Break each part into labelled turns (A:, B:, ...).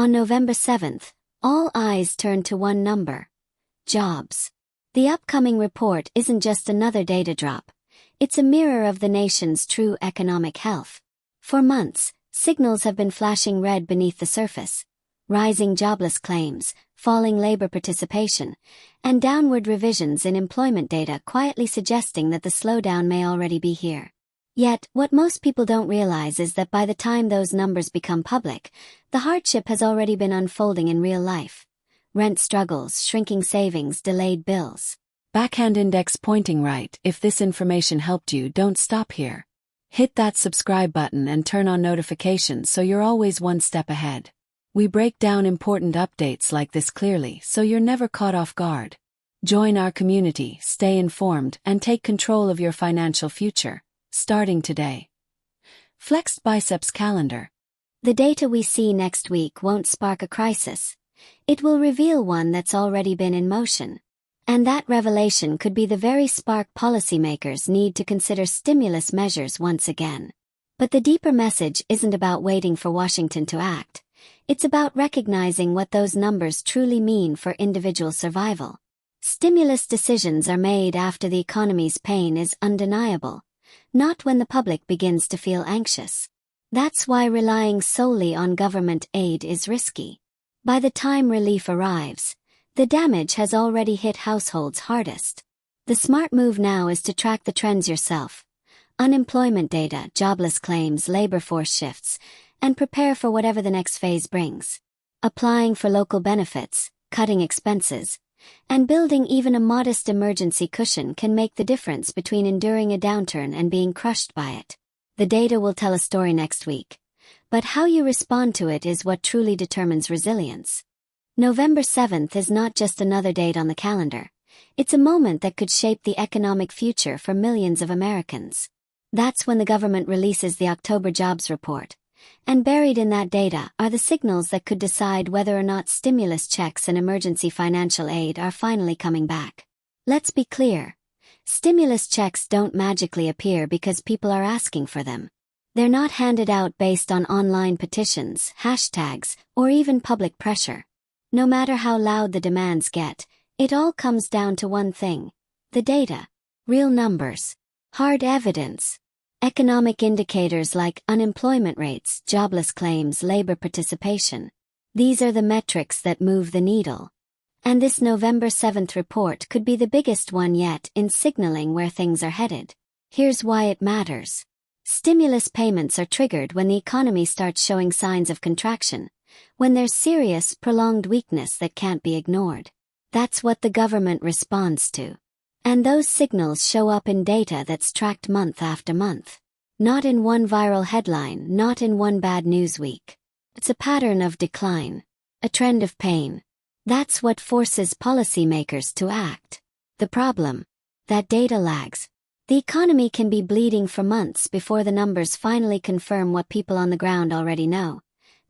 A: On November 7th, all eyes turned to one number: jobs. The upcoming report isn't just another data drop. It's a mirror of the nation's true economic health. For months, signals have been flashing red beneath the surface: rising jobless claims, falling labor participation, and downward revisions in employment data quietly suggesting that the slowdown may already be here. Yet, what most people don't realize is that by the time those numbers become public, the hardship has already been unfolding in real life. Rent struggles, shrinking savings, delayed bills.
B: Backhand index pointing right. If this information helped you, don't stop here. Hit that subscribe button and turn on notifications so you're always one step ahead. We break down important updates like this clearly so you're never caught off guard. Join our community, stay informed, and take control of your financial future, starting today. Flexed Biceps Calendar.
A: The data we see next week won't spark a crisis. It will reveal one that's already been in motion. And that revelation could be the very spark policymakers need to consider stimulus measures once again. But the deeper message isn't about waiting for Washington to act. It's about recognizing what those numbers truly mean for individual survival. Stimulus decisions are made after the economy's pain is undeniable, not when the public begins to feel anxious. That's why relying solely on government aid is risky. By the time relief arrives, the damage has already hit households hardest. The smart move now is to track the trends yourself: unemployment data, jobless claims, labor force shifts, and prepare for whatever the next phase brings. Applying for local benefits, cutting expenses, and building even a modest emergency cushion can make the difference between enduring a downturn and being crushed by it. The data will tell a story next week, but how you respond to it is what truly determines resilience. November 7th is not just another date on the calendar. It's a moment that could shape the economic future for millions of Americans. That's when the government releases the October jobs report. And buried in that data are the signals that could decide whether or not stimulus checks and emergency financial aid are finally coming back. Let's be clear. Stimulus checks don't magically appear because people are asking for them. They're not handed out based on online petitions, hashtags, or even public pressure. No matter how loud the demands get, it all comes down to one thing: the data. Real numbers. Hard evidence. Economic indicators like unemployment rates, jobless claims, labor participation. These are the metrics that move the needle. And this November 7th report could be the biggest one yet in signaling where things are headed. Here's why it matters. Stimulus payments are triggered when the economy starts showing signs of contraction, when there's serious, prolonged weakness that can't be ignored. That's what the government responds to. And those signals show up in data that's tracked month after month. Not in one viral headline, not in one bad news week. It's a pattern of decline. A trend of pain. That's what forces policymakers to act. The problem? That data lags. The economy can be bleeding for months before the numbers finally confirm what people on the ground already know: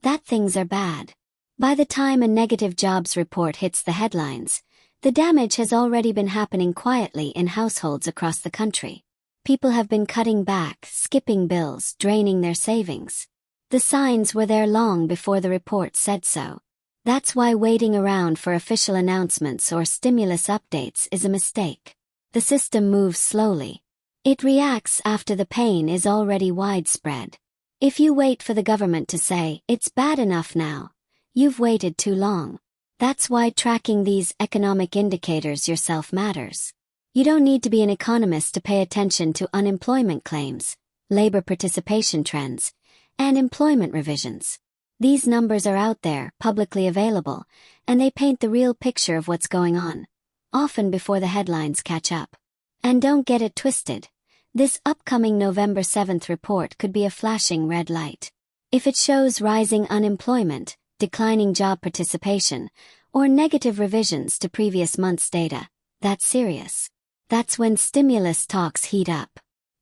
A: that things are bad. By the time a negative jobs report hits the headlines, the damage has already been happening quietly in households across the country. People have been cutting back, skipping bills, draining their savings. The signs were there long before the report said so. That's why waiting around for official announcements or stimulus updates is a mistake. The system moves slowly. It reacts after the pain is already widespread. If you wait for the government to say, "It's bad enough now," you've waited too long. That's why tracking these economic indicators yourself matters. You don't need to be an economist to pay attention to unemployment claims, labor participation trends, and employment revisions. These numbers are out there, publicly available, and they paint the real picture of what's going on, often before the headlines catch up. And don't get it twisted. This upcoming November 7th report could be a flashing red light. If it shows rising unemployment, declining job participation, or negative revisions to previous month's data, that's serious. That's when stimulus talks heat up.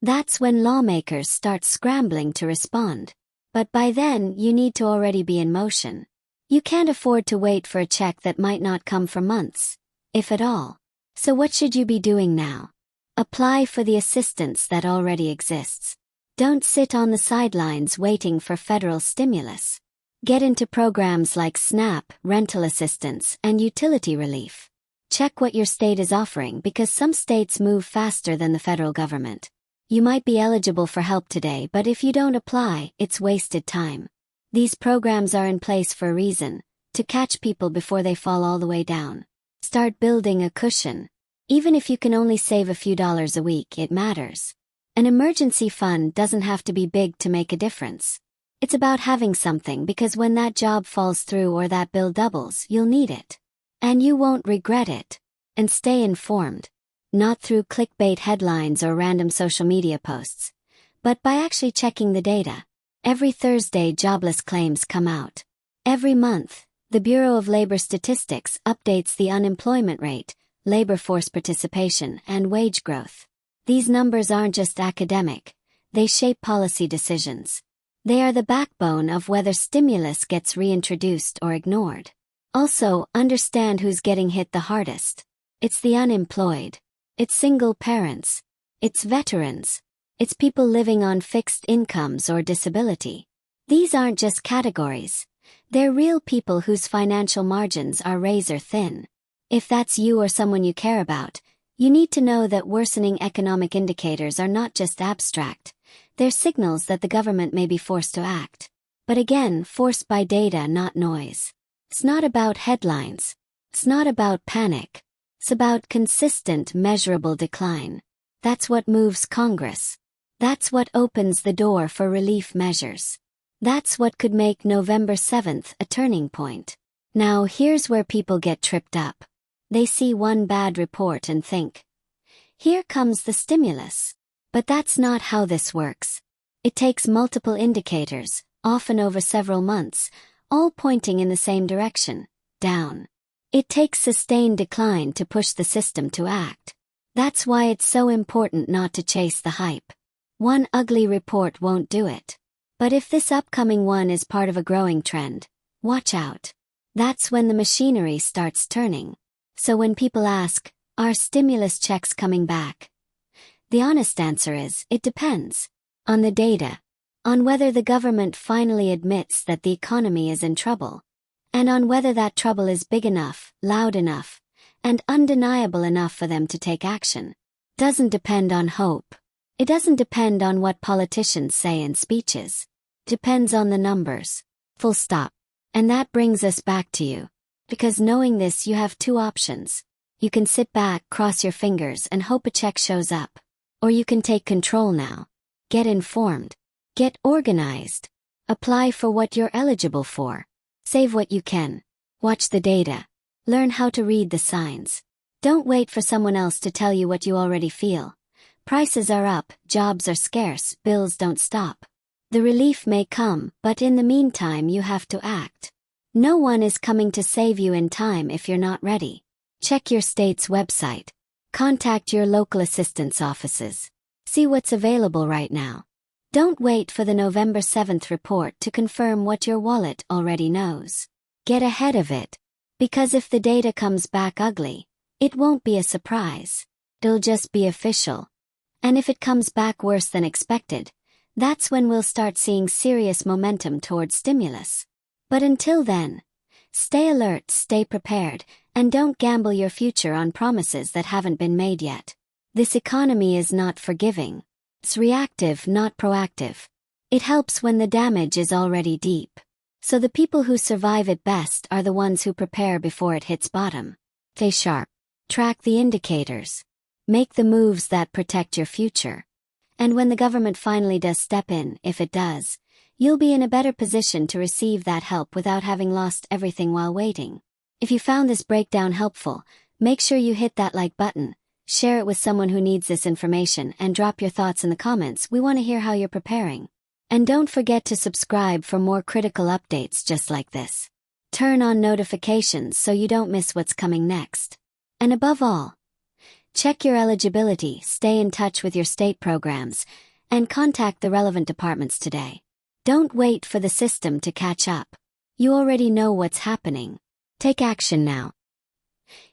A: That's when lawmakers start scrambling to respond. But by then, you need to already be in motion. You can't afford to wait for a check that might not come for months, if at all. So what should you be doing now? Apply for the assistance that already exists. Don't sit on the sidelines waiting for federal stimulus. Get into programs like SNAP, rental assistance, and utility relief. Check what your state is offering because some states move faster than the federal government. You might be eligible for help today, but if you don't apply, it's wasted time. These programs are in place for a reason, to catch people before they fall all the way down. Start building a cushion. Even if you can only save a few dollars a week, it matters. An emergency fund doesn't have to be big to make a difference. It's about having something because when that job falls through or that bill doubles, you'll need it. And you won't regret it. And stay informed. Not through clickbait headlines or random social media posts, but by actually checking the data. Every Thursday, jobless claims come out. Every month, the Bureau of Labor Statistics updates the unemployment rate, labor force participation, and wage growth. These numbers aren't just academic, they shape policy decisions. They are the backbone of whether stimulus gets reintroduced or ignored. Also, understand who's getting hit the hardest. It's the unemployed. It's single parents. It's veterans. It's people living on fixed incomes or disability. These aren't just categories. They're real people whose financial margins are razor thin. If that's you or someone you care about, you need to know that worsening economic indicators are not just abstract. They're signals that the government may be forced to act. But again, forced by data, not noise. It's not about headlines. It's not about panic. It's about consistent, measurable decline. That's what moves Congress. That's what opens the door for relief measures. That's what could make November 7th a turning point. Now here's where people get tripped up. They see one bad report and think, here comes the stimulus. But that's not how this works. It takes multiple indicators, often over several months, all pointing in the same direction, down. It takes sustained decline to push the system to act. That's why it's so important not to chase the hype. One ugly report won't do it. But if this upcoming one is part of a growing trend, watch out. That's when the machinery starts turning. So when people ask, are stimulus checks coming back? The honest answer is, it depends. On the data. On whether the government finally admits that the economy is in trouble. And on whether that trouble is big enough, loud enough, and undeniable enough for them to take action. Doesn't depend on hope. It doesn't depend on what politicians say in speeches. Depends on the numbers. Full stop. And that brings us back to you. Because knowing this, you have two options. You can sit back, cross your fingers, and hope a check shows up. Or you can take control now. Get informed. Get organized. Apply for what you're eligible for. Save what you can. Watch the data. Learn how to read the signs. Don't wait for someone else to tell you what you already feel. Prices are up, jobs are scarce, bills don't stop. The relief may come, but in the meantime you have to act. No one is coming to save you in time if you're not ready. Check your state's website. Contact your local assistance offices. See what's available right now. Don't wait for the November 7th report to confirm what your wallet already knows. Get ahead of it. Because if the data comes back ugly, it won't be a surprise. It'll just be official. And if it comes back worse than expected, that's when we'll start seeing serious momentum towards stimulus. But until then, stay alert, stay prepared, and don't gamble your future on promises that haven't been made yet. This economy is not forgiving. It's reactive, not proactive. It helps when the damage is already deep. So the people who survive it best are the ones who prepare before it hits bottom. Stay sharp. Track the indicators. Make the moves that protect your future. And when the government finally does step in, if it does, you'll be in a better position to receive that help without having lost everything while waiting. If you found this breakdown helpful, make sure you hit that like button, share it with someone who needs this information, and drop your thoughts in the comments. We want to hear how you're preparing. And don't forget to subscribe for more critical updates just like this. Turn on notifications so you don't miss what's coming next. And above all, check your eligibility, stay in touch with your state programs, and contact the relevant departments today. Don't wait for the system to catch up. You already know what's happening. Take action now.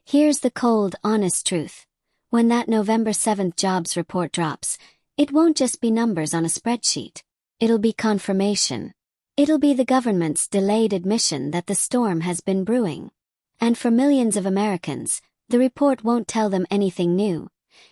A: Here's the cold, honest truth. When that November 7th jobs report drops, it won't just be numbers on a spreadsheet. It'll be confirmation. It'll be the government's delayed admission that the storm has been brewing. And for millions of Americans, the report won't tell them anything new.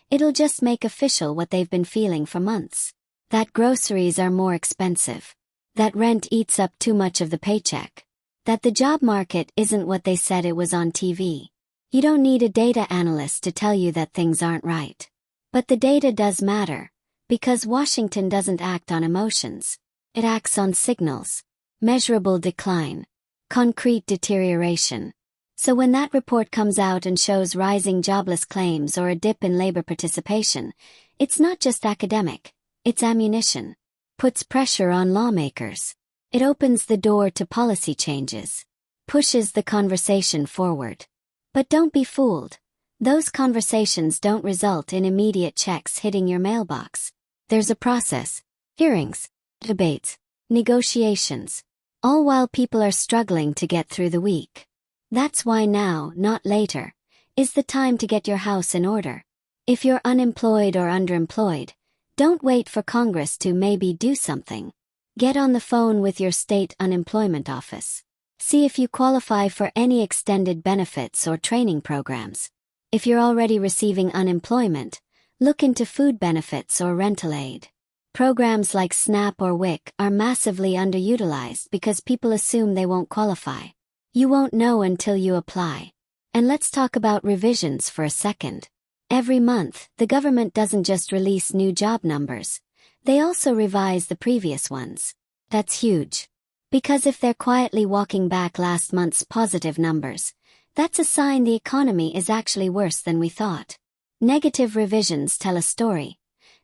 A: It'll just make official what they've been feeling for months. That groceries are more expensive. That rent eats up too much of the paycheck. That the job market isn't what they said it was on TV. You don't need a data analyst to tell you that things aren't right. But the data does matter, because Washington doesn't act on emotions. It acts on signals. Measurable decline. Concrete deterioration. So when that report comes out and shows rising jobless claims or a dip in labor participation, it's not just academic, it's ammunition. Puts pressure on lawmakers. It opens the door to policy changes. Pushes the conversation forward. But don't be fooled. Those conversations don't result in immediate checks hitting your mailbox. There's a process. Hearings. Debates. Negotiations. All while people are struggling to get through the week. That's why now, not later, is the time to get your house in order. If you're unemployed or underemployed, don't wait for Congress to maybe do something. Get on the phone with your state unemployment office. See if you qualify for any extended benefits or training programs. If you're already receiving unemployment, look into food benefits or rental aid. Programs like SNAP or WIC are massively underutilized because people assume they won't qualify. You won't know until you apply. And let's talk about revisions for a second. Every month, the government doesn't just release new job numbers. They also revise the previous ones. That's huge. Because if they're quietly walking back last month's positive numbers, that's a sign the economy is actually worse than we thought. Negative revisions tell a story.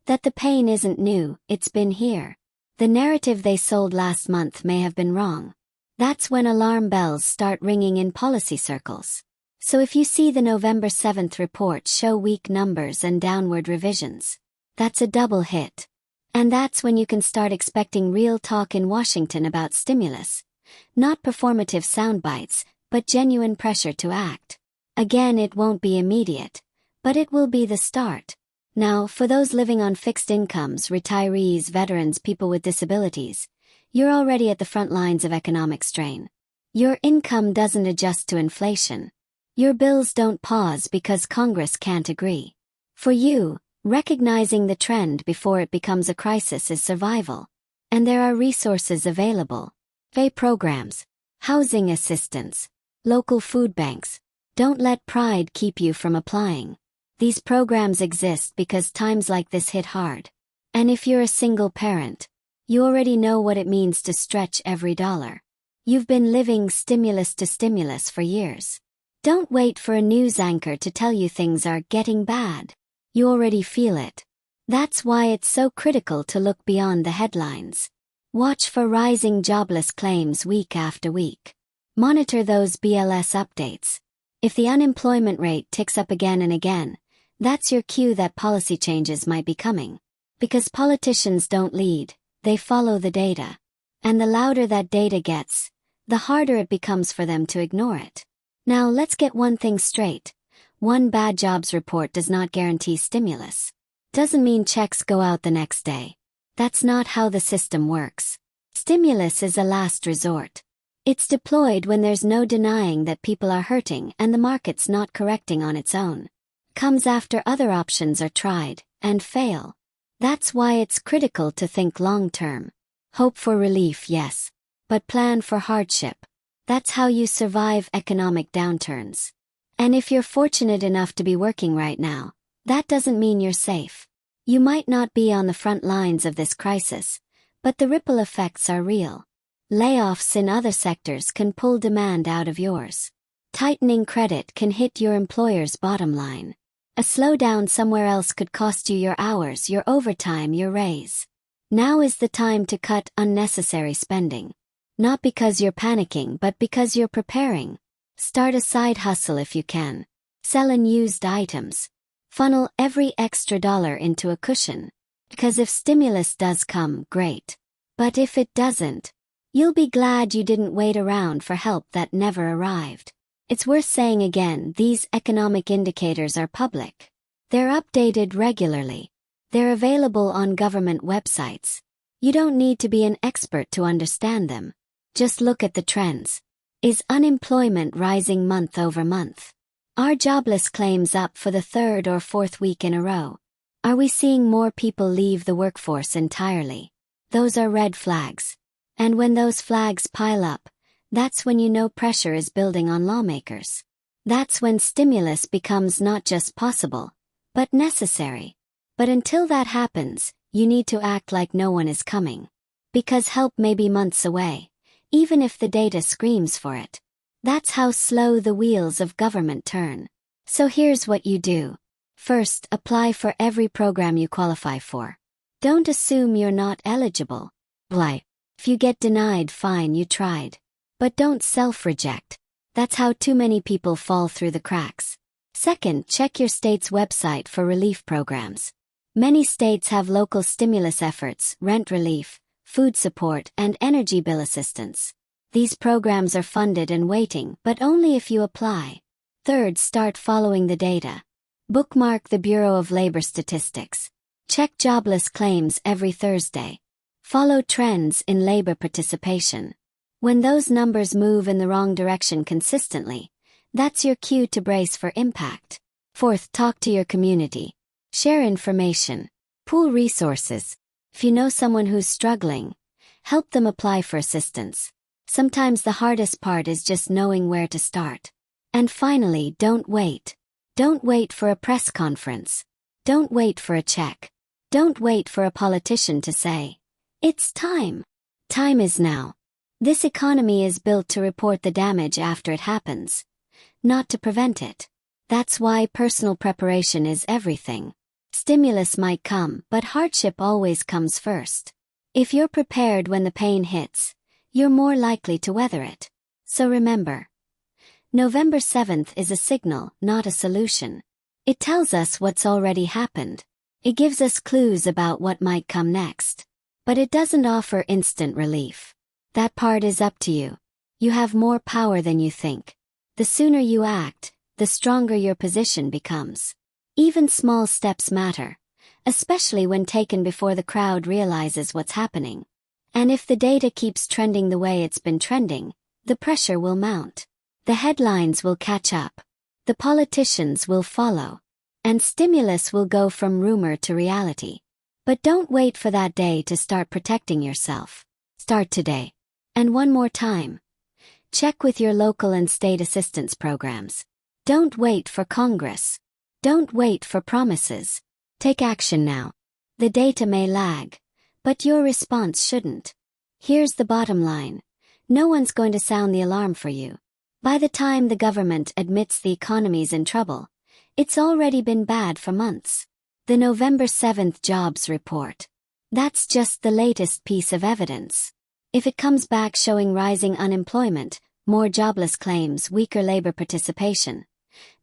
A: That the pain isn't new, it's been here. The narrative they sold last month may have been wrong. That's when alarm bells start ringing in policy circles. So if you see the November 7th report show weak numbers and downward revisions, that's a double hit. And that's when you can start expecting real talk in Washington about stimulus. Not performative soundbites, but genuine pressure to act. Again, it won't be immediate, but it will be the start. Now, for those living on fixed incomes, retirees, veterans, people with disabilities, you're already at the front lines of economic strain. Your income doesn't adjust to inflation. Your bills don't pause because Congress can't agree. For you, recognizing the trend before it becomes a crisis is survival. And there are resources available. Pay programs, housing assistance, local food banks. Don't let pride keep you from applying. These programs exist because times like this hit hard. And if you're a single parent, you already know what it means to stretch every dollar. You've been living stimulus to stimulus for years. Don't wait for a news anchor to tell you things are getting bad. You already feel it. That's why it's so critical to look beyond the headlines. Watch for rising jobless claims week after week. Monitor those BLS updates. If the unemployment rate ticks up again and again, that's your cue that policy changes might be coming. Because politicians don't lead, they follow the data. And the louder that data gets, the harder it becomes for them to ignore it. Now let's get one thing straight. One bad jobs report does not guarantee stimulus. Doesn't mean checks go out the next day. That's not how the system works. Stimulus is a last resort. It's deployed when there's no denying that people are hurting and the market's not correcting on its own. Comes after other options are tried and fail. That's why it's critical to think long-term. Hope for relief, yes. But plan for hardship. That's how you survive economic downturns. And if you're fortunate enough to be working right now, that doesn't mean you're safe. You might not be on the front lines of this crisis, but the ripple effects are real. Layoffs in other sectors can pull demand out of yours. Tightening credit can hit your employer's bottom line. A slowdown somewhere else could cost you your hours, your overtime, your raise. Now is the time to cut unnecessary spending. Not because you're panicking, but because you're preparing. Start a side hustle if you can. Sell unused items. Funnel every extra dollar into a cushion. Because if stimulus does come, great. But if it doesn't, you'll be glad you didn't wait around for help that never arrived. It's worth saying again, these economic indicators are public. They're updated regularly. They're available on government websites. You don't need to be an expert to understand them. Just look at the trends. Is unemployment rising month over month? Are jobless claims up for the third or fourth week in a row? Are we seeing more people leave the workforce entirely? Those are red flags. And when those flags pile up, that's when you know pressure is building on lawmakers. That's when stimulus becomes not just possible, but necessary. But until that happens, you need to act like no one is coming. Because help may be months away, even if the data screams for it. That's how slow the wheels of government turn. So here's what you do. First, apply for every program you qualify for. Don't assume you're not eligible. Why? If you get denied, fine, you tried. But don't self-reject. That's how too many people fall through the cracks. Second, check your state's website for relief programs. Many states have local stimulus efforts, rent relief, food support, and energy bill assistance. These programs are funded and waiting, but only if you apply. Third, start following the data. Bookmark the Bureau of Labor Statistics. Check jobless claims every Thursday. Follow trends in labor participation. When those numbers move in the wrong direction consistently, that's your cue to brace for impact. Fourth, talk to your community. Share information. Pool resources. If you know someone who's struggling, help them apply for assistance. Sometimes the hardest part is just knowing where to start. And finally, don't wait. Don't wait for a press conference. Don't wait for a check. Don't wait for a politician to say, "It's time." Time is now. This economy is built to report the damage after it happens, not to prevent it. That's why personal preparation is everything. Stimulus might come, but hardship always comes first. If you're prepared when the pain hits, you're more likely to weather it. So remember, November 7th is a signal, not a solution. It tells us what's already happened. It gives us clues about what might come next. But it doesn't offer instant relief. That part is up to you. You have more power than you think. The sooner you act, the stronger your position becomes. Even small steps matter, especially when taken before the crowd realizes what's happening. And if the data keeps trending the way it's been trending, the pressure will mount. The headlines will catch up. The politicians will follow. And stimulus will go from rumor to reality. But don't wait for that day to start protecting yourself. Start today. And one more time. Check with your local and state assistance programs. Don't wait for Congress. Don't wait for promises. Take action now. The data may lag, but your response shouldn't. Here's the bottom line. No one's going to sound the alarm for you. By the time the government admits the economy's in trouble, it's already been bad for months. The November 7th jobs report. That's just the latest piece of evidence. If it comes back showing rising unemployment, more jobless claims, weaker labor participation,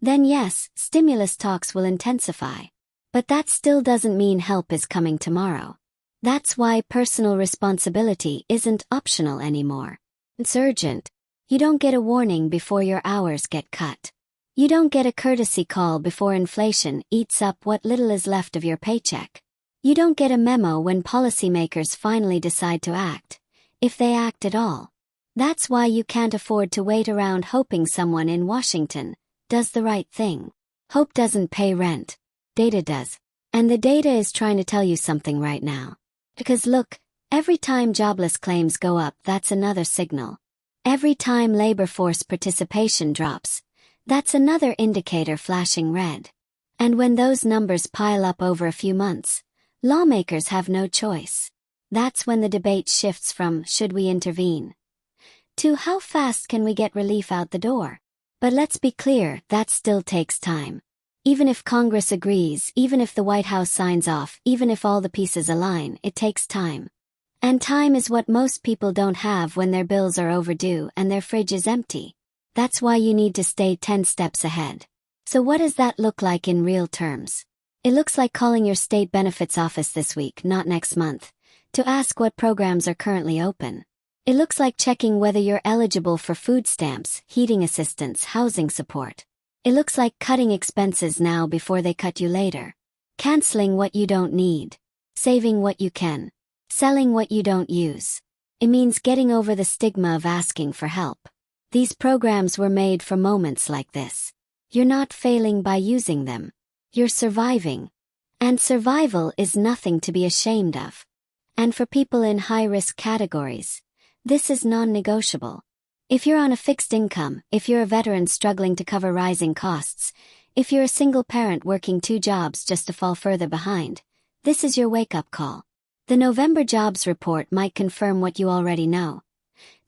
A: then yes, stimulus talks will intensify. But that still doesn't mean help is coming tomorrow. That's why personal responsibility isn't optional anymore. It's urgent. You don't get a warning before your hours get cut. You don't get a courtesy call before inflation eats up what little is left of your paycheck. You don't get a memo when policymakers finally decide to act, if they act at all. That's why you can't afford to wait around hoping someone in Washington does the right thing. Hope doesn't pay rent. Data does. And the data is trying to tell you something right now. Because look, every time jobless claims go up, that's another signal. Every time labor force participation drops, that's another indicator flashing red. And when those numbers pile up over a few months, lawmakers have no choice. That's when the debate shifts from "should we intervene?" to "how fast can we get relief out the door?" But let's be clear, that still takes time. Even if Congress agrees, even if the White House signs off, even if all the pieces align, it takes time. And time is what most people don't have when their bills are overdue and their fridge is empty. That's why you need to stay 10 steps ahead. So what does that look like in real terms? It looks like calling your state benefits office this week, not next month, to ask what programs are currently open. It looks like checking whether you're eligible for food stamps, heating assistance, housing support. It looks like cutting expenses now before they cut you later. Canceling what you don't need. Saving what you can. Selling what you don't use. It means getting over the stigma of asking for help. These programs were made for moments like this. You're not failing by using them. You're surviving. And survival is nothing to be ashamed of. And for people in high-risk categories, this is non-negotiable. If you're on a fixed income, if you're a veteran struggling to cover rising costs, if you're a single parent working 2 jobs just to fall further behind, this is your wake-up call. The November jobs report might confirm what you already know.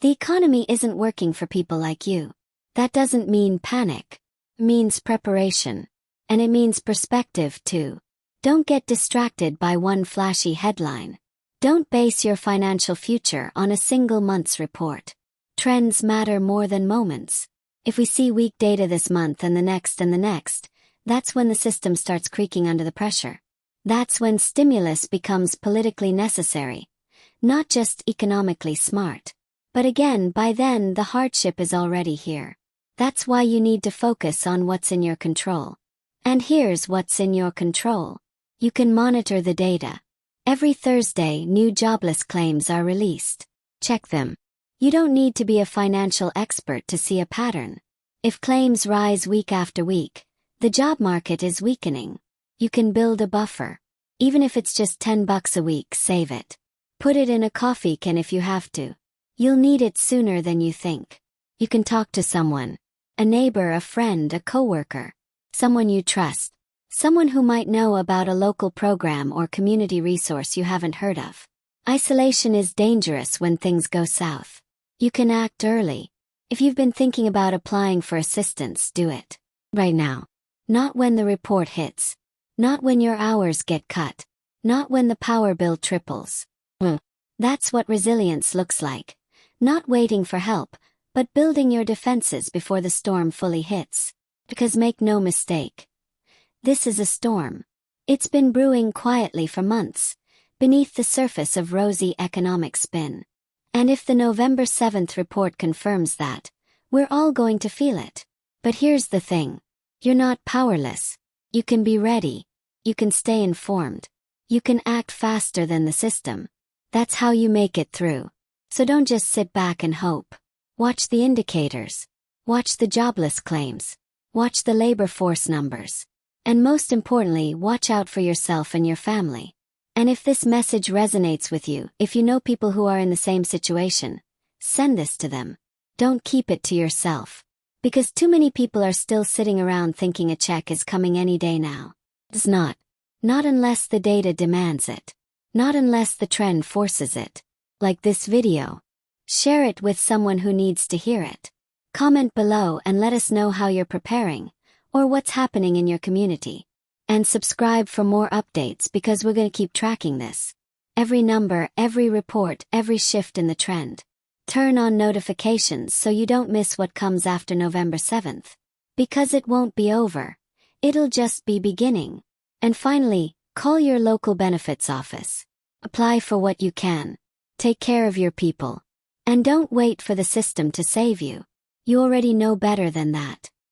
A: The economy isn't working for people like you. That doesn't mean panic. It means preparation. And it means perspective too. Don't get distracted by one flashy headline. Don't base your financial future on a single month's report. Trends matter more than moments. If we see weak data this month and the next, that's when the system starts creaking under the pressure. That's when stimulus becomes politically necessary, not just economically smart. But again, by then the hardship is already here. That's why you need to focus on what's in your control. And here's what's in your control. You can monitor the data. Every Thursday, new jobless claims are released. Check them. You don't need to be a financial expert to see a pattern. If claims rise week after week, the job market is weakening. You can build a buffer. Even if it's just $10 a week, save it. Put it in a coffee can if you have to. You'll need it sooner than you think. You can talk to someone. A neighbor, a friend, a coworker. Someone you trust. Someone who might know about a local program or community resource you haven't heard of. Isolation is dangerous when things go south. You can act early. If you've been thinking about applying for assistance, do it. Right now. Not when the report hits. Not when your hours get cut. Not when the power bill triples. That's what resilience looks like. Not waiting for help, but building your defenses before the storm fully hits. Because make no mistake. This is a storm. It's been brewing quietly for months, beneath the surface of rosy economic spin. And if the November 7th report confirms that, we're all going to feel it. But here's the thing. You're not powerless. You can be ready. You can stay informed. You can act faster than the system. That's how you make it through. So don't just sit back and hope. Watch the indicators. Watch the jobless claims. Watch the labor force numbers. And most importantly, watch out for yourself and your family. And if this message resonates with you, if you know people who are in the same situation, send this to them. Don't keep it to yourself. Because too many people are still sitting around thinking a check is coming any day now. It's not. Not unless the data demands it. Not unless the trend forces it. Like this video. Share it with someone who needs to hear it. Comment below and let us know how you're preparing, or what's happening in your community. And subscribe for more updates because we're going to keep tracking this. Every number, every report, every shift in the trend. Turn on notifications so you don't miss what comes after November 7th. Because it won't be over. It'll just be beginning. And finally, call your local benefits office. Apply for what you can. Take care of your people. And don't wait for the system to save you. You already know better than that.